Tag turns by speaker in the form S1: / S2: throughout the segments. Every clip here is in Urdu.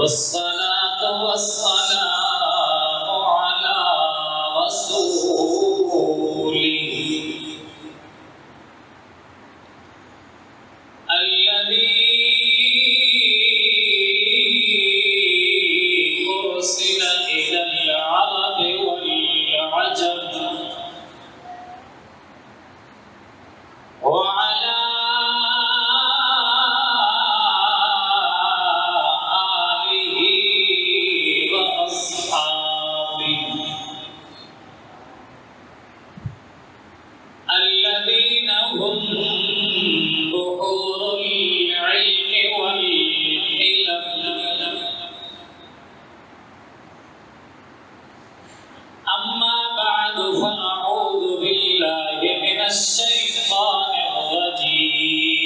S1: والصلاة والسلام على رسوله الذي أرسل إلى العرب والعجم وعلى آله وأصحابه الذين هم بحور العلم والحلم أما بعد فأعوذ بالله من الشيطان الرجيم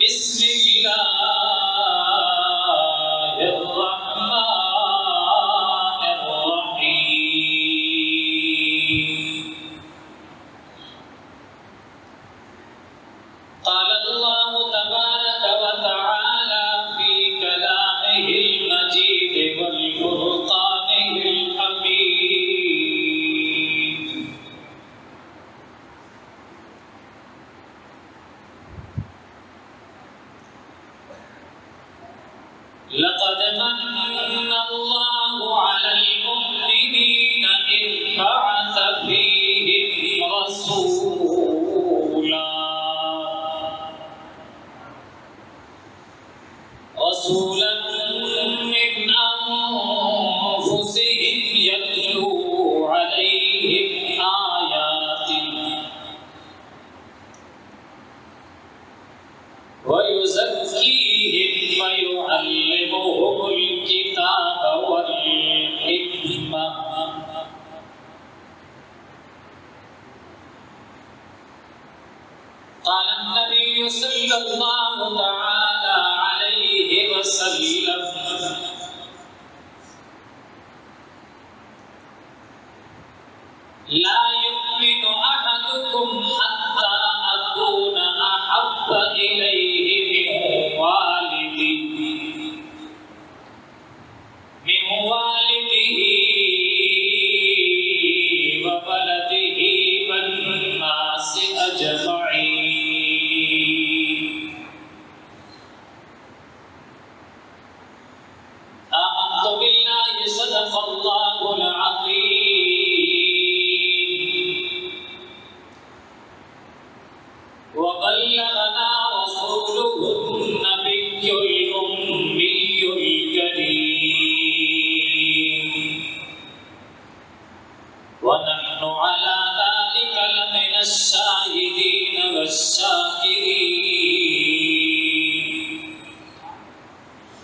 S1: بسم الله الرحمن الرحيم قال الله تبارك وتعالى في كلامه المجيد والفرقانه الحميد لقد من الله على المؤمنين إذ بعث فيهم رسولا من أنفسهم يتلو عليهم آياته ويزكيهم ويعلمهم الكتاب والحكمة قال النبي صلى الله تعالى عليه وسلم لا يؤمن أحدكم حتى أكون أحب إليه من والده وولده والناس أجمعين آمنت بالله صدق الله العظيم وبلغنا رسوله النبي الأمي الكريم ونحن على ذلك لمن الشاهدين والشاكرين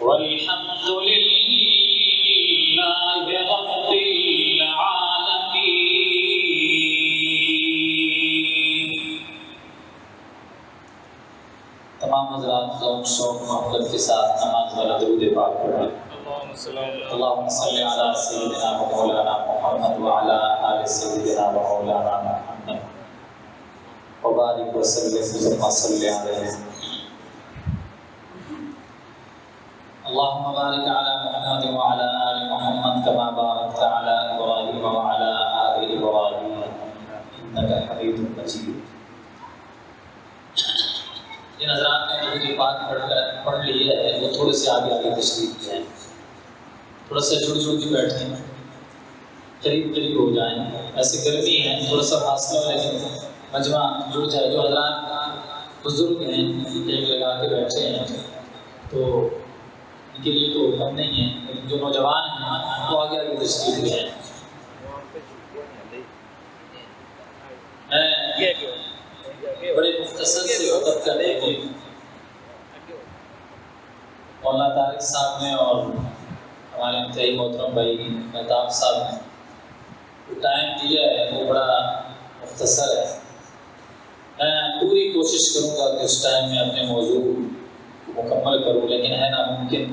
S1: والحمد لله رب العالمين. تمام حضرات ذوق شوق محبت کے ساتھ نماز والا درود پاک پڑھیں. اللهم صل على سيدنا ومولانا محمد وعلى آل سيدنا ومولانا محمد وبارك وسلم وصل عليه. اللهم بارك على محمد وعلى آل محمد كما باركت على إبراهيم وعلى آل إبراهيم إنك حميد مجيد. جن حضرات نے درود پاک پڑھ لیا ہے وہ تھوڑے سے آگے تشریف لے آئیں، تھوڑا سا جڑ کے بیٹھیں، قریب ہو جائیں. ایسے گرمی ہے تھوڑا سا فاصلہ ہے لیکن مجمع جڑ جائے. جو حضرات بزرگ ہیں ایک لگا کے بیٹھے ہیں تو ان کے لیے تو کم نہیں ہے، لیکن جو نوجوان ہیں وہ آگے تشریف لے آئیں. میں بڑے مختصر سے خطبہ کرنے کو مولانا طارق صاحب نے اور ہمارے انتہائی محترم بھائی مہتاب صاحب نے جو ٹائم دیا ہے وہ بڑا مختصر ہے. میں پوری کوشش کروں گا کہ اس ٹائم میں اپنے موضوع کو مکمل کروں، لیکن ہے ناممکن.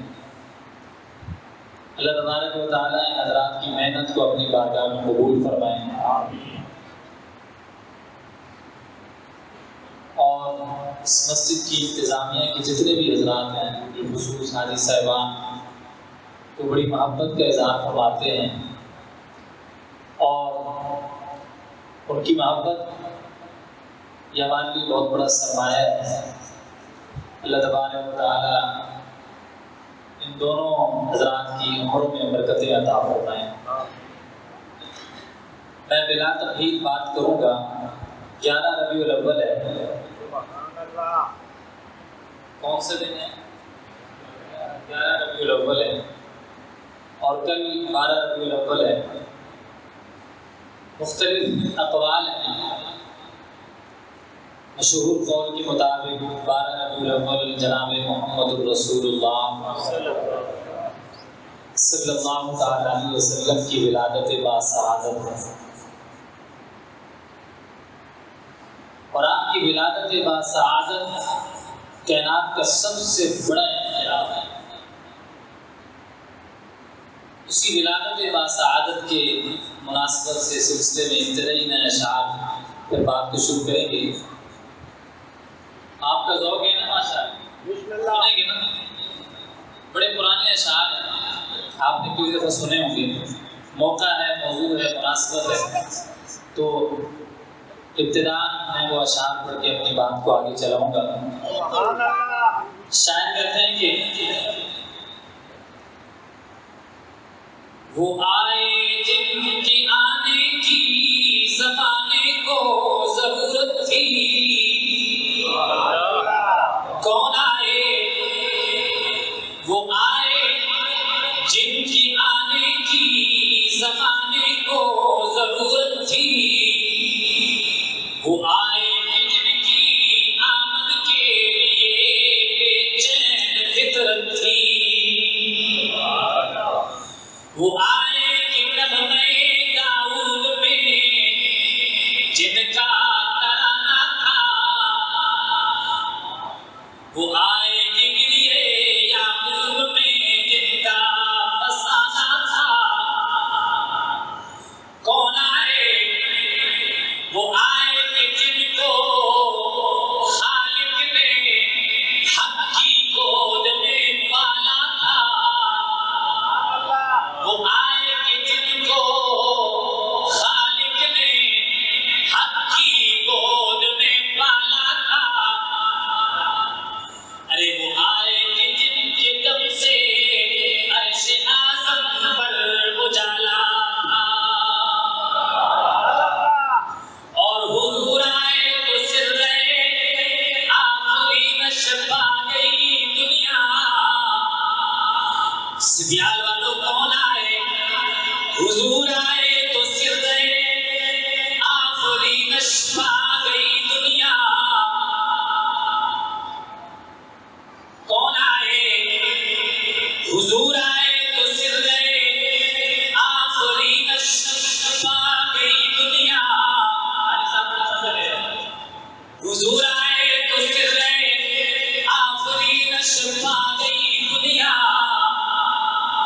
S1: اللہ تبارک و تعالیٰ ان حضرات کی محنت کو اپنی بارگاہ میں قبول فرمائیں. اور اور اس مسجد کی انتظامیہ کے جتنے بھی حضرات ہیں، خصوص حاجی صاحبان کو بڑی محبت کا اظہار فرماتے ہیں، اور ان کی محبت یہ ہمارے لیے بہت بڑا سرمایہ ہے۔ اللہ تبارک و تعالیٰ ان دونوں حضرات کی عمروں میں برکتیں عطا فرمائیں۔ میں بلا تمہید بات کروں گا۔ 11 ربیع الاول ہے۔ کون سے دن ہے؟ 11 ربیع الاول ہے، اور کل 12 ربیع الاول ہے۔ مختلف اقوال ہیں۔ مشہور قول کے مطابق 12 ربیع الاول جناب محمد الرسول اللہ صلی اللہ تعالیٰ علیہ وسلم کی ولادت باسعادت ہے، اور آپ کی ولادت باسعادت کائنات کا سب سے بڑا انقلاب ہے۔ اس کی ولادت باسعادت کے مناسبت سے سلسلے میں ابتدائی نئے اشعار پر بات کو شروع کریں گے۔ آپ کا ذوق ہے نا ماشاءاللہ، سنیں گے نا؟ بڑے پرانے اشعار ہیں، آپ نے کوئی دفعہ سنے ہوں گے۔ موقع ہے، موضوع ہے، مناسبت ہے، تو ابتداءً میں وہ اشعار پڑھ کے اپنی بات کو آگے چلاؤں گا۔ شاعر کہتے ہیں کہ وہ آئے جن کے آنے کی زمانے کو ضرورت تھی، کون آئے؟ وہ آئے جن کی آنے کی زمانے کو ضرورت تھی، وہ آئے جن کی آمد کے لیے بے چین فطرت تھی، وہ آئے کہ نغمے داؤد میں جن کا ترانہ تھا، وہ آئے کہ گریے یعقوب میں جن کا فسانہ تھا، کون آئے؟ وہ آئے کہ جن کو خالق نے حق کی گود میں پالا تھا، وہ آئے کہ جن کو خالق نے حق کی گود میں پالا تھا، ارے وہ آئے کہ جن کے دم سے عرش اعظم پر اجالا تھا، اور حضور آئے تو سر آخری نشر پا گئی دنیا۔ سبیال والوں کون آئے؟ حضور آئے تو سر آخری نشر پا گئی دنیا، کون آئے؟ حضور آئے تو سر آخری نشر پا گئی دنیا۔ حضور آئے تو سر آخری نشر پا گئی دنیا۔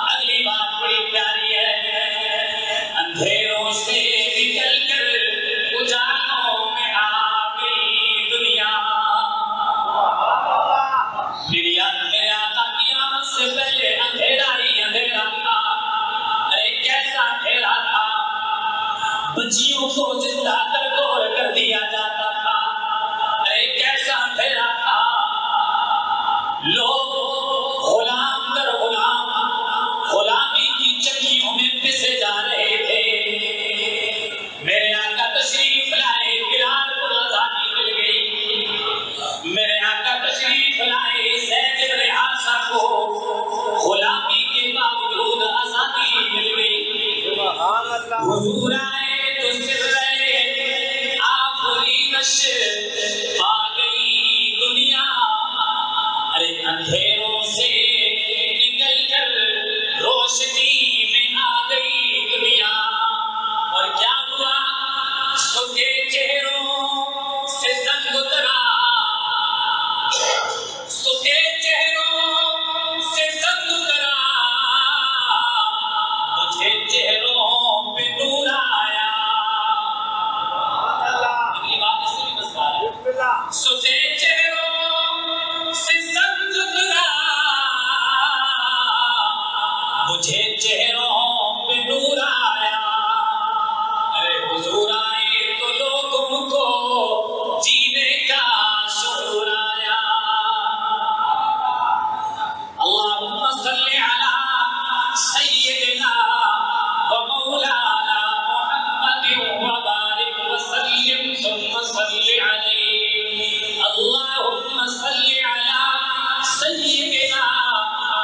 S1: اگلی بات بڑی پیاری ہے، اندھیروں سے نکل کر اجالوں میں آ گئی دنیا۔ میرے آقا کی آمد سے پہلے اندھیرا ہی اندھیرا تھا۔ ارے کیسا اندھیرا تھا، بچیوں کو زندہ درگور کر دیا جاتا تھا۔ ارے کیسا اندھیرا تھا، لوگ غلام در غلام غلامی کی چکیوں میں پسے جا رہے تھے۔ میرے آقا تشریف لائے، بلال کو آزادی مل گئی۔ میرے آقا تشریف لائے، زید بن حارثہ کو غلامی کے باوجود آزادی مل گئی۔ حضور آئے تو سر آخری نشر پا گئی دنیا۔ ارے اندھیروں سے نکل کر روشنی میں آ گئی دنیا۔ اور کیا ہوا؟ سکے چہروں سے زنگ اترا، سکے چہروں سے زنگ اترا، مجھے چہروں پہ نور آیا۔ اگلی بات اس سے بھی مزدار ہے، سکے مجھے چہروں پہ نور آیا، ارے حضور آئے تو لوگوں کو جینے کا شعور آیا۔ اللہم صلی علی سیدنا و مولانا محمد وبارک وسلم ثم صلی علیہ۔ اللہم صلی علی سیدنا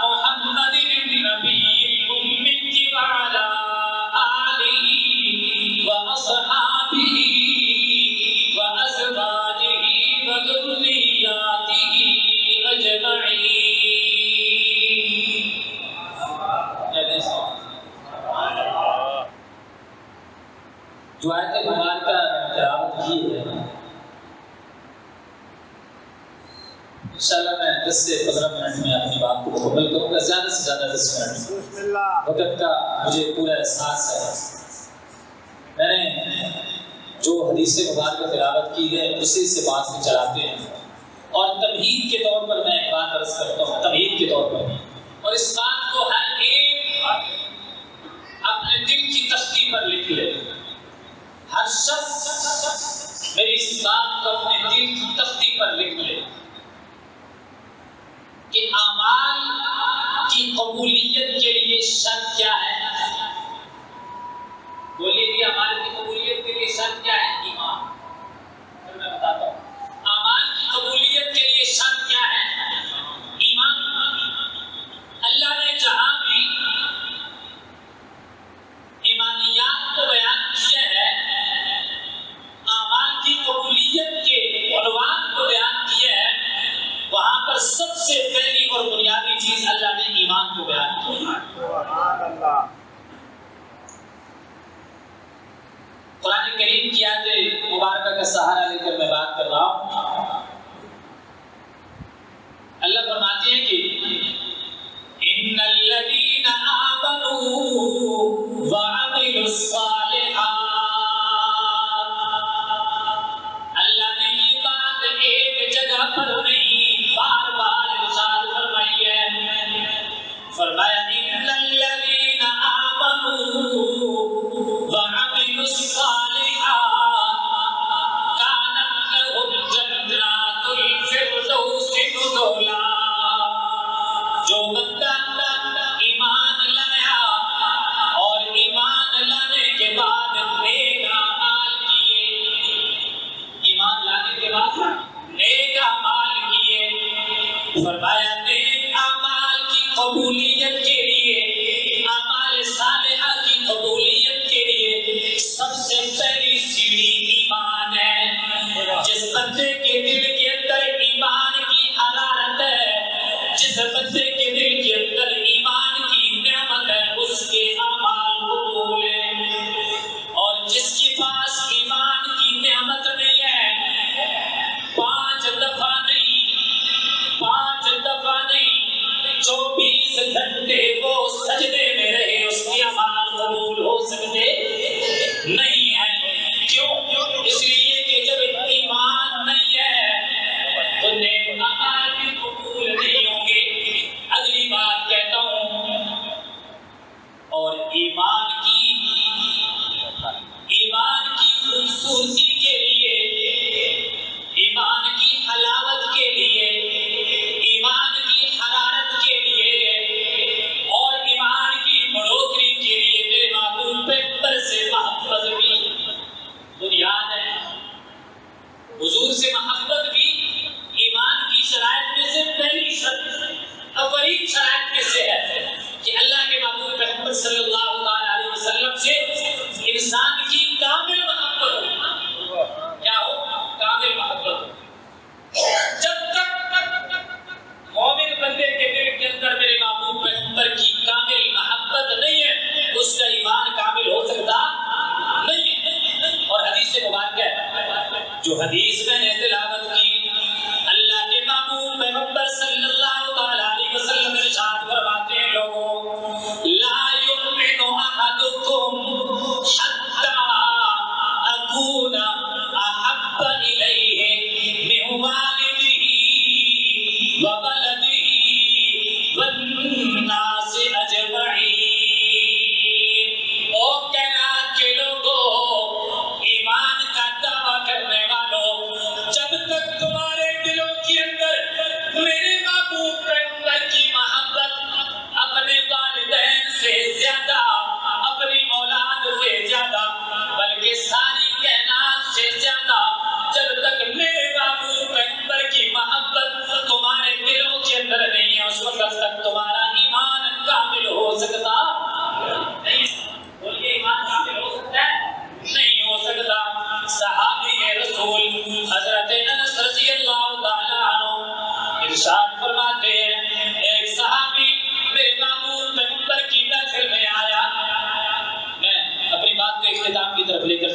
S1: محمد النبی الأمی وعلی آلہ واصحابہ وازواجہ وذریاتہ اجمعین۔ جو آیت مبارکہ تلاوت کی ہے، انشاءاللہ میں 10 سے 15 منٹ میں اپنی بات کو مکمل کروں گا، زیادہ سے زیادہ 10 منٹ۔ وقت کا مجھے پورا احساس ہے، میں نے جو حدیث مبارکہ تلاوت کی ہے اسی سے بات کو چلاتے ہیں، اور تمہید کے طور پر میں ایک بات عرض کرتا ہوں، تمہید کے طور پر، اور اس بات کو ہر ایک اپنے دل کی تختی پر لکھ لے۔ ہر شخص میری اس بات کو اپنے دل کی تختی پر لکھ لے کہ اعمال کی قبولیت کے لیے شرط کیا ہے؟ بولیے کہ اعمال کی قبولیت کے لیے شرط کیا ہے؟ ایمان۔ پھر میں بتاتا ہوں اعمال کی قبولیت کے لیے شرط کیا ہے؟ ایمان۔ اللہ نے جہاں بھی ایمانیات کو بیان کیا ہے، اعمال کی قبولیت کے عنوان کو بیان کیا ہے، وہاں پر سب سے پہلی اور بنیادی چیز اللہ نے ایمان کو بیان کیا۔ سبحان اللہ۔ قرآن کریم کی آیت مبارکہ کا سہارا لے کر میں بات کر رہا ہوں۔ اللہ فرماتے ہیں کہ ان الذین آمنوا وعملوا الصالحات، اللہ نے یہ بات ایک جگہ پر نہیں بار بار ارشاد فرمائی ہے، فرمایا ان الذین آمنوا وعملوا الصالحات کانت لهم جنات الفردوس نزلا۔ جو بندہ ایمان لایا اور ایمان لانے کے بعد نیک اعمال کیے، ایمان لانے کے بعد نیک اعمال کیے، فرمایا نیک اعمال کی قبولیت کے لیے، اعمال صالحہ کی قبولیت کے لیے سب سے پہلی سیڑھی ایمان ہے۔ جس بندے کے دل کے اندر ایمان کی حرارت ہے، جس بندے کے دل کے اندر ایمان کی نعمت ہے، اس کے اعمال قبول ہیں، اور جس کے پاس ایمان کی نعمت نہیں ہے، 5 دفعہ نہیں 24 گھنٹے وہ سجدے میں رہے، اس کے اعمال قبول ہو سکتے نہیں ہیں۔ کیوں؟ اس لیے کہ جب ایمان نہیں ہے تو نیک اعمال بھی قبول نہیں ہوں گے۔ اگلی بات کہتا ہوں، اور ایمان کی خوبصورتی کے لیے، ایمان کی حلاوت کے لیے، ایمان کی حرارت کے لیے، اور ایمان کی بڑھوتری کے لیے میرے محبوب پیغمبر سے محبت بھی بنیاد ہے۔ حضور سے محبت بھی ایمان کی شرائط میں سے پہلی شرط، اولین شرائط میں سے ہے کہ اللہ کے محبوب پیغمبر صلی اللہ علیہ وسلم سے انسان کی کامل محبت ہو۔ کیا ہو؟ کامل محبت ہو۔ جب تک مومن بندے کے دل کے اندر میرے محبوب پیغمبر کی کامل محبت نہیں ہے، اس کا ایمان کامل ہو سکتا نہیں ہے۔ اور حدیث مبارکہ ہے، جو حدیث میں نے تلاوت کی، اللہ کے محبوب پیغمبر صلی اللہ علیہ وسلم ارشاد فرماتے ہیں، لوگوں لا یؤمن احدکم حتی اکون احب الیہ من والدہ وولدہ والناس اجمعین۔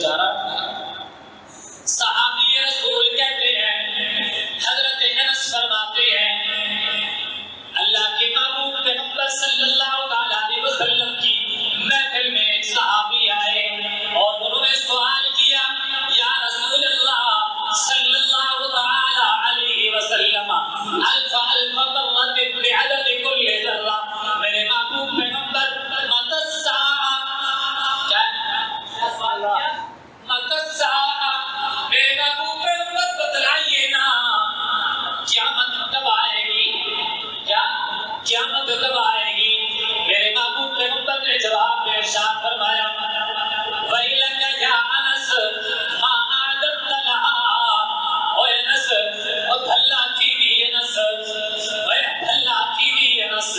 S1: بیچارہ صحابی رسول کہتے ہیں، حضرت انس فرماتے ہیں اللہ کے محبوب پیغمبر صلی اللہ علیہ وسلم کی محفل میں ایک صحابی آئے اور انہوں نے سوال کیا، یا رسول اللہ صلی اللہ علیہ وسلم الف الف مرت بعدد کل ذرہ، میرے محبوب پیغمبر متی الساعہ، متی الساعہ، میرے محبوب پیغمبر بتلائیے نا قیامت کب آئے گی، کیا قیامت کب آئے گی؟ میرے محبوب پیغمبر نے جواب میں ارشاد فرمایا، وَيْلَكَ يَا أَنَسْ مَا أَعْدَدْتَ لَهَا، اوے انس، او بھلا کی بھی انس، اوے بھلا کی بھی انس،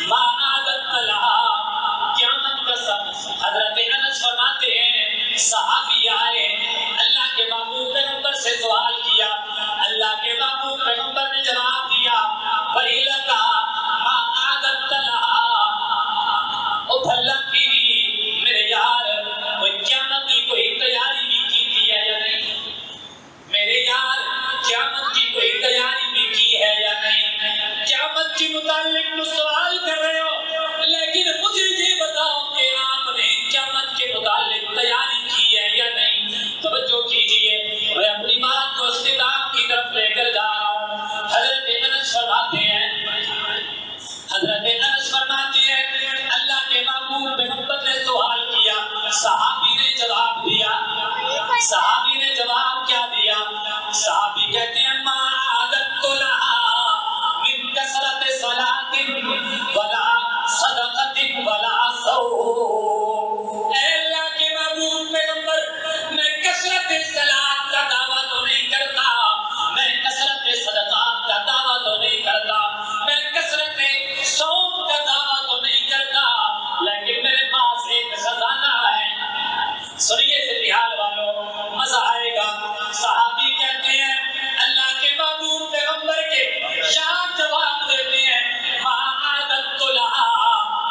S1: ما أَعْدَدْتَ لَهَا، قیامت کا سب۔ حضرت انس فرماتے ہیں صحابی آئے، اللہ کے محبوب پیغمبر سے سوال کیا، اللہ کے محبوب پیغمبر نے جواب دیا، وَيْلَكَ مَا أَعْدَدْتَ لَهَا، او بھلا کی بھی میرے یار کوئی قیامت کی کوئی تیاری بھی کی تھی ہے یا نہیں؟ میرے یار قیامت کی کوئی تیاری بھی کی ہے یا نہیں؟ قیامت کے متعلق تو سوال کر رہے ہو، لیکن مجھے یہ بتاؤ کہ آپ نے قیامت کے متعلق تیاری کی ہے یا نہیں؟ توجہ کیجئے، میں اپنی بات کو اختتام کی طرف لے کر جا رہا ہوں۔ حضرت انس فرماتے ہیں، حضرت انس فرماتے ہیں اللہ کے محبوب پیغمبر نے سوال کیا، صحابی نے جواب دیا، صحابی نے جواب کیا دیا؟ صحابی کہتے ہیں ما عادت لها من کثرت صلاۃ ولا صدقۃ ولا صوم، اے اللہ کے محبوب پیغمبر میں کثرت صلاۃ کا دعویٰ تو نہیں کرتا، میں کثرت صدقات کا دعویٰ تو نہیں کرتا، میں کثرت صوم کا دعویٰ تو نہیں کرتا، لیکن میرے پاس ایک خزانہ ہے۔ سنیے سے بہار والوں، مزہ آئے گا۔ صحابی کہتے ہیں اللہ کے محبوب پیغمبر کے شاہ جواب دیتے ہیں، ما عادت لها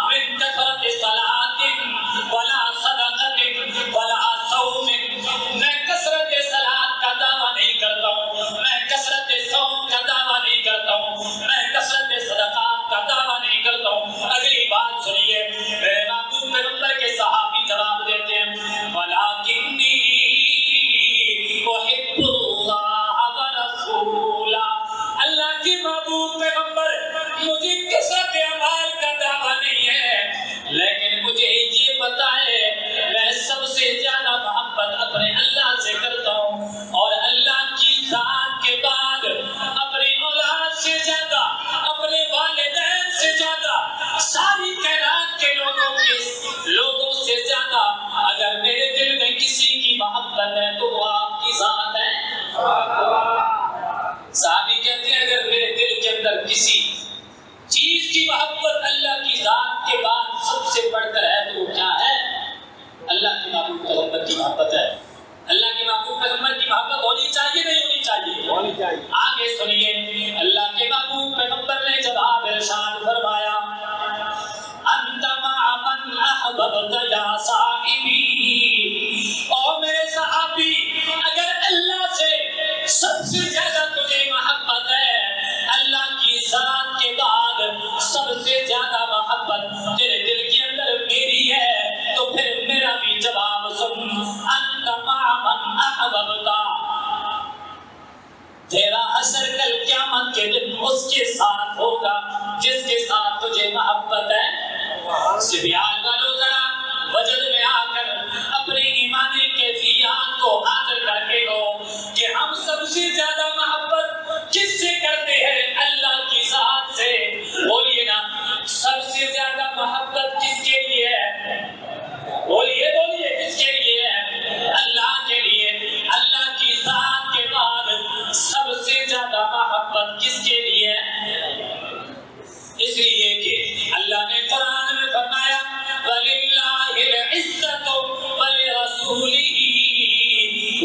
S1: من کثرت صلاۃ ولا صدقۃ ولا صوم، میں کثرت صلاۃ کا دعویٰ نہیں کرتا ہوں، میں کثرت صوم کا دعویٰ نہیں کرتا ہوں، میں کثرت صدقات کا دعویٰ نہیں کرتا ہوں۔ اگلی بات سنیے، میرے محبوب پیغمبر کے صحابی جواب دیتے ہیں، وَلَٰكِنِّي أُحِبُّ اللَّهَ وَرَسُولَهُ، اللہ کے محبوب پیغمبر مجھے کثرت اعمال کا دعویٰ نہیں ہے، لیکن مجھے یہ پتا ہے میں سب سے زیادہ محبت اپنے اللہ سے کرتا ہوں، اور اللہ کی ذات کے بعد اپنی اولاد سے زیادہ، اپنے والدین سے زیادہ، ساری کائنات کے لوگوں سے زیادہ اگر میرے دل میں کسی کی محبت ہے تو وہ آپ کی ذات ہے۔ صحابی کہتے ہیں اگر میرے دل کے اندر کسی چیز کی محبت اللہ کی ذات کے بعد سب سے بڑھ کر ہے تو وہ کیا ہے؟ اللہ کے محبوب پیغمبر کی محبت ہے۔ اللہ کے محبوب پیغمبر کی محبت ہونی چاہیے نہیں ہونی چاہیے؟ ہونی چاہیے۔ آگے سنیے، اللہ کے محبوب پیغمبر نے جواب ارشاد فرمایا، انت مع من احببت یا صاحبی، او میرے صحابی اگر اللہ سے سب سے زیادہ تجھے محبت ہے، اللہ کی ذات کے بعد سب سے زیادہ محبت تیرے دل کے اندر میری ہے، تو پھر میرا بھی جواب سن، انت مع من احببت، تیرا حشر کل قیامت کے دن اس کے ساتھ ہوگا جس کے ساتھ تجھے محبت ہے۔ سبیال والو ذرا وجد میں آ کر اپنے ایمانی کیفیات کو حاضر کر کے کہو کہ ہم سب سے زیادہ محبت کس سے کرتے ہیں؟ اللہ کی ذات سے۔ بولیے نا، سب سے زیادہ محبت کس کے لیے ہے؟ بولیے بولیے، کس کے لیے ہے؟ اللہ کے لیے۔ اللہ کی ذات کے بعد سب سے زیادہ محبت کس کے لیے ہے؟ اس لیے کہ اللہ نے قرآن میں فرمایا وَلِلَّهِ الْعِزَّةُ وَلِرَسُولِهِ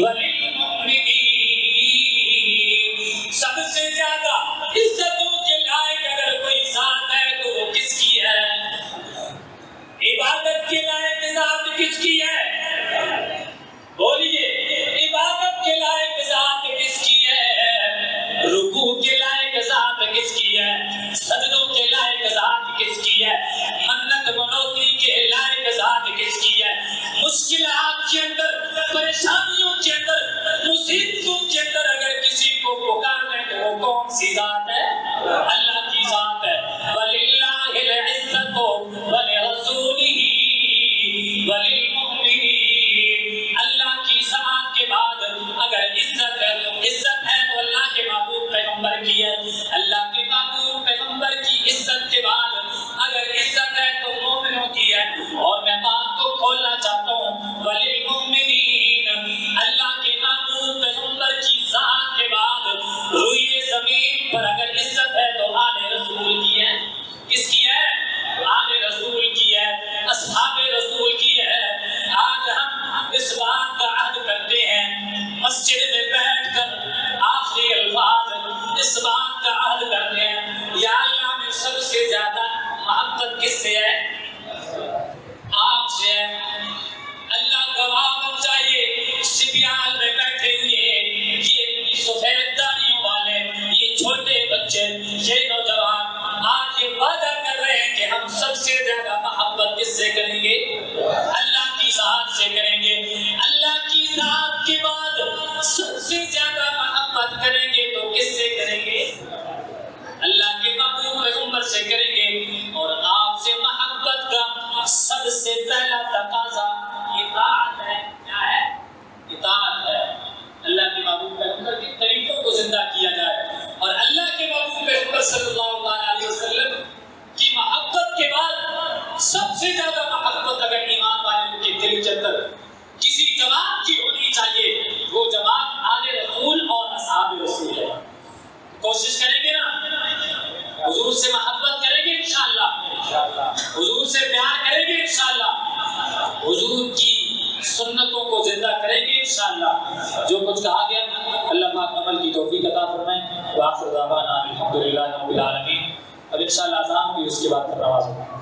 S1: وَلِلْمُؤْمِنِينَ، سب سے زیادہ عزتوں کے لائق اگر کوئی ذات ہے تو وہ کس کی ہے؟ عبادت کے لائق ذات کس کی ہے؟ بولیے عبادت کے لائق ذات کس کی ہے؟ رکوع کے لائق ذات کس کی ہے؟ سجدوں کے لائق ذات کس کی ہے؟ منت منوتی کے لائق ذات کس کی ہے؟ مشکلات کے اندر، پریشانیوں کے اندر، مصیبتوں کے اندر اگر کسی کو پکارنے تو وہ کون سی ذات ہے؟ اللہ کی ذات ہے۔ وَلِلَّهِ الْعِزَّةُ وَلِرَسُولِهِ وَلِلْمُؤْمِنِينَ۔ اللہ کی ذات کے بعد اگر عزت ہے تو اللہ کے محبوب پیغمبر کی ہے۔ اللہ کے محبوب پیغمبر کی عزت کے بعد اگر عزت ہے تو مومنوں کی ہے۔ اور میں بات کو کھولنا چاہتا ہوں، وَلِلْمُؤْمِنِينَ، اللہ کے محبوب پیغمبر کی ذات کے بعد روئے زمین پر اگر عزت ہے تو آل رسول کی ہے۔ کس کی ہے؟ آل رسول کی ہے، اصحاب رسول کی ہے۔ آج ہم اس بات کا عہد کرتے ہیں، مسجد میں بیٹھ کر آخری الفاظ اس بات کا عہد کرتے ہیں، یا اللہ میں سب سے زیادہ محبت کس سے ہے؟ آپ سے ہے۔ اللہ گواہ بن جائیے، سبیال میں بیٹھے ہوئے یہ سفید داڑھیوں والے، یہ چھوٹے بچے، یہ نوجوان آج یہ وعدہ کر رہے ہیں کہ ہم سب سے زیادہ محبت کس سے کریں گے؟ اللہ کی ذات سے کریں گے۔ اللہ کی ذات کے بعد سب سے زیادہ محبت کریں گے تو کس سے کریں گے؟ اللہ کے محبوب پیغمبر سے کریں گے۔ اور آپ سے محبت کا سب سے پہلا تقاضا اطاعت ہے۔ کیا ہے؟ اطاعت ہے۔ اللہ کے محبوب پیغمبر کے طریقوں کو زندہ کیا جائے۔ اور اللہ کے محبوب پیغمبر صلی اللہ علیہ وسلم کی محبت کے بعد سب سے زیادہ محبت اگر ایمان والوں کے دل کے اندر کسی جماعت کی ہونی چاہیے، وہ جماعت آل رسول اور اصحاب رسول ہے۔ کوشش کریں گے نا، حضور سے محبت کریں گے انشاءاللہ، حضور سے پیار کریں گے انشاءاللہ، حضور کی سنتوں کو زندہ کریں گے انشاءاللہ۔ جو کچھ کہا گیا اللہ پاک عمل کی توفیق عطا فرمائے۔ وآخر دعوانا الحمدللہ رب العالمین۔ اب انشاءاللہ اذان ہوگی، اس کے بعد پھر نماز ہوگی۔